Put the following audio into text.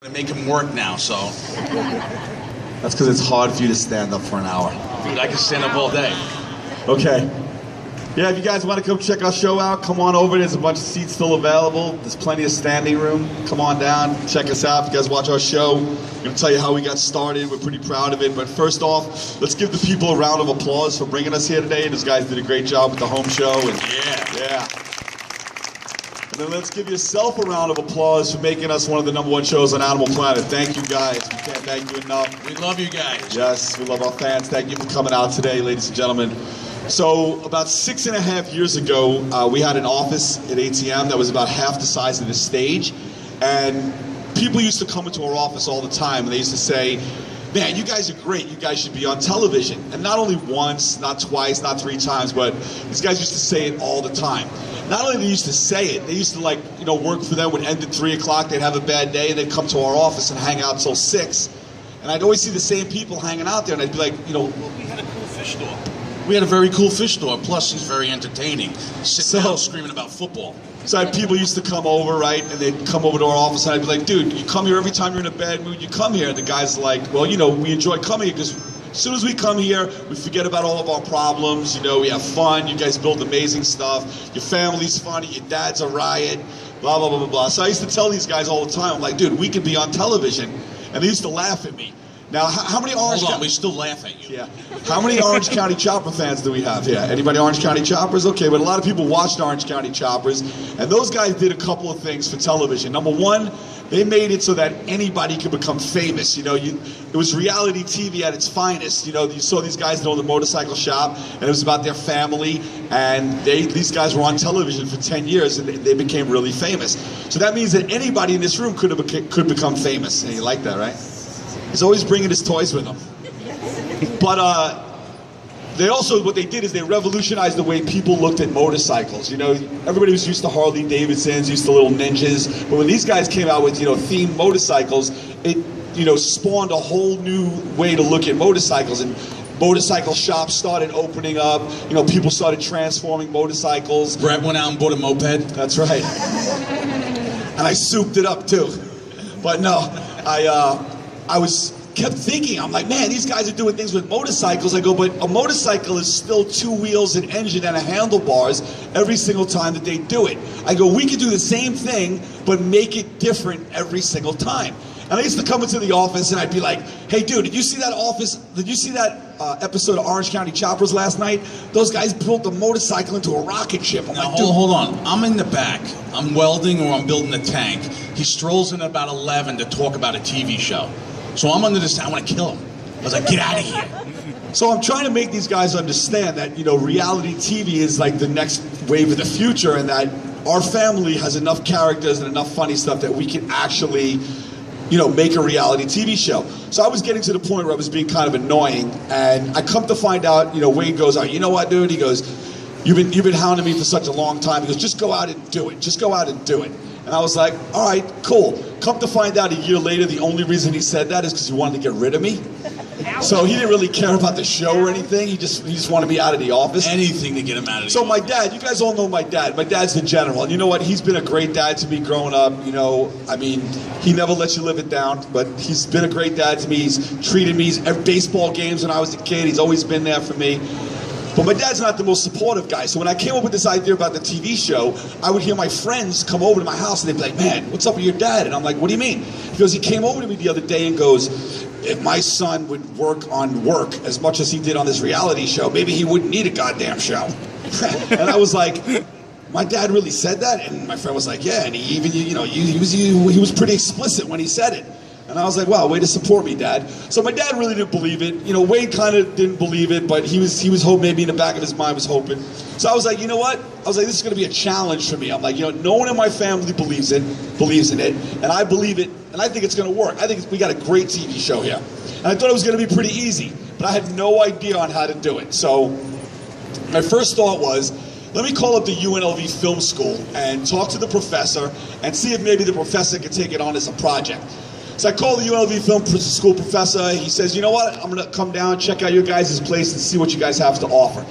I make him work now, so. That's because it's hard for you to stand up for an hour. Dude, I can stand up all day. Okay. Yeah, if you guys want to come check our show out, come on over. There's a bunch of seats still available. There's plenty of standing room. Come on down, check us out. If you guys watch our show, I'm going to tell you how we got started. We're pretty proud of it. But first off, let's give the people a round of applause for bringing us here today. Those guys did a great job with the home show. And yeah. And then let's give yourself a round of applause for making us one of the #1 shows on Animal Planet. Thank you, guys. We can't thank you enough. We love you guys. Yes, we love our fans. Thank you for coming out today, ladies and gentlemen. So about 6.5 years ago, we had an office at ATM that was about half the size of this stage. And people used to come into our office all the time, and they used to say, man, you guys are great. You guys should be on television. And not only once, not twice, not 3 times, but these guys used to say it all the time. Not only they used to say it, they used to work for them would end at 3 o'clock, they'd have a bad day, and they'd come to our office and hang out till 6. And I'd always see the same people hanging out there, and I'd be like, Well, we had a cool fish store. We had a very cool fish store, plus he's very entertaining. Sitting down screaming about football. So people used to come over, right, and they'd come over to our office, and I'd be like, dude, you come here every time you're in a bad mood, you come here. And the guy's like, well, we enjoy coming here because as soon as we come here, we forget about all of our problems, we have fun, you guys build amazing stuff, your family's funny, your dad's a riot, blah, blah, blah, blah, blah. So I used to tell these guys all the time, I'm like, dude, we could be on television. And they used to laugh at me. Now, how many Orange County... Hold on, we still laugh at you. Yeah. How many Orange County Chopper fans do we have here? Anybody Orange County Choppers? Okay, but a lot of people watched Orange County Choppers, and those guys did a couple of things for television. Number one, they made it so that anybody could become famous. It was reality TV at its finest. You saw these guys that owned the motorcycle shop, and it was about their family, and these guys were on television for 10 years, and they became really famous. So that means that anybody in this room could become famous. And you like that, right? He's always bringing his toys with him. But what they did is they revolutionized the way people looked at motorcycles. Everybody was used to Harley Davidsons, used to little ninjas. But when these guys came out with, themed motorcycles, it, spawned a whole new way to look at motorcycles. And motorcycle shops started opening up. People started transforming motorcycles. Brett went out and bought a moped. That's right. And I souped it up too. But no, I kept thinking, I'm like, man, these guys are doing things with motorcycles. I go, but a motorcycle is still 2 wheels, an engine, and a handlebars every single time that they do it. I go, we could do the same thing, but make it different every single time. And I used to come into the office and I'd be like, hey dude, did you see that episode of Orange County Choppers last night? Those guys built a motorcycle into a rocket ship. I'm like, dude, hold on. I'm in the back. I'm welding or I'm building a tank. He strolls in about 11 to talk about a TV show. So I'm under this, I want to kill him. I was like, get out of here. So I'm trying to make these guys understand that, reality TV is like the next wave of the future, and that our family has enough characters and enough funny stuff that we can actually, make a reality TV show. So I was getting to the point where I was being kind of annoying, and I come to find out, Wayde goes, you know what, dude? He goes, you've been hounding me for such a long time. He goes, just go out and do it. Just go out and do it. And I was like, all right, cool. Come to find out a year later, the only reason he said that is because he wanted to get rid of me. So he didn't really care about the show or anything. He just wanted me out of the office. Anything to get him out of the office. So my dad, you guys all know my dad. My dad's the general. And you know what? He's been a great dad to me growing up. He never lets you live it down. But he's been a great dad to me. He's treated me at baseball games when I was a kid. He's always been there for me. But my dad's not the most supportive guy. So when I came up with this idea about the TV show, I would hear my friends come over to my house and they'd be like, man, what's up with your dad? And I'm like, what do you mean? He goes, he came over to me the other day and goes, if my son would work on work as much as he did on this reality show, maybe he wouldn't need a goddamn show. And I was like, my dad really said that? And my friend was like, yeah, and he even, he was pretty explicit when he said it. And I was like, wow, way to support me, Dad. So my dad really didn't believe it. Wayde kind of didn't believe it, but he was hoping, maybe in the back of his mind was hoping. So I was like, you know what? I was like, this is going to be a challenge for me. I'm like, no one in my family believes in it, and I believe it, and I think it's going to work. I think we got a great TV show here. And I thought it was going to be pretty easy, but I had no idea on how to do it. So my first thought was, let me call up the UNLV Film School and talk to the professor and see if maybe the professor could take it on as a project. So I called the UNLV Film School professor. He says, you know what? I'm going to come down, check out your guys' place, and see what you guys have to offer.